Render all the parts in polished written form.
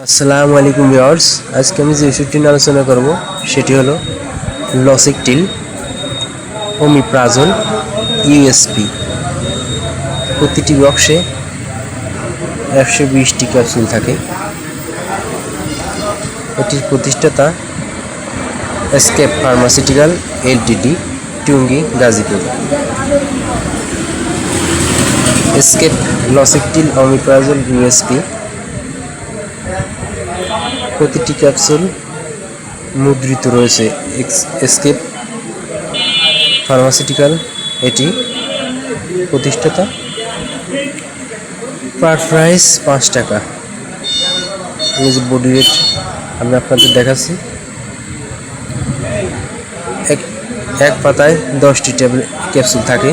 আসসালামু আলাইকুম ভিউয়ার্স, আজকে আমি যে ওষুধটি নিয়ে আলোচনা করব সেটি হলো লসিকটিল ওমিপ্রাজল ইউএসপি। প্রতিটি বক্সে 120টি ক্যাপসুল থাকে। এটির প্রতিষ্ঠাতা Escape pharmaceutical LTD, Tongi, Gazipur. Escape Losectil omeprazole USP. প্রতিটি ক্যাপসুল মুদ্রিত রয়েছে এসকেপ ফার্মাসিউটিক্যাল, এটি প্রতিষ্ঠাতা। পার প্রাইস 5 টাকা। এই যে বডি রেট আমি আপনাদের দেখাচ্ছি। এক পাতায় 10টি ক্যাপসুল থাকে।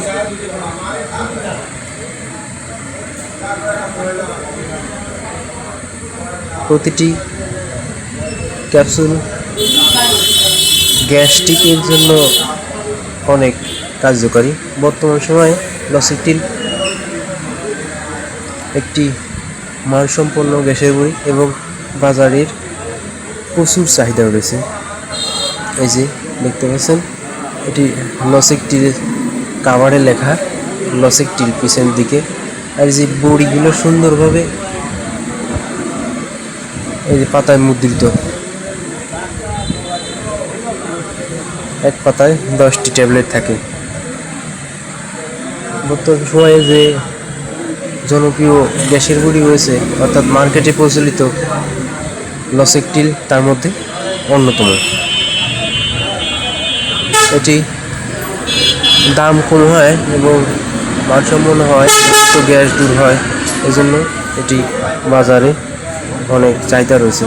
প্রতিটি ক্যাপসুল গ্যাস্ট্রিকের জন্য অনেক কার্যকারী। বর্তমান সময়ে লসিকটিল একটি মানসম্পন্ন গ্যাসের বড়ি এবং বাজারের প্রচুর চাহিদা রয়েছে। এই যে দেখতে পাচ্ছেন, এটি লসিকটিলের কাভারে লেখা লসিকটিল পিছনের দিকে, আর যে বড়িগুলো সুন্দরভাবে এই যে পাতায় মুদ্রিত। এক পাতায় 10টি ট্যাবলেট থাকে। বর্তমান সময়ে যে জনপ্রিয় গ্যাসের বড়ি রয়েছে, অর্থাৎ মার্কেটে প্রচলিত লসিকটিল তার মধ্যে অন্যতম। এটি দাম কম হয় এবং মানসম্পন্ন হয়, তো গ্যাস দূর হয়, এজন্য এটি বাজারে অনেক চাহিদা রয়েছে।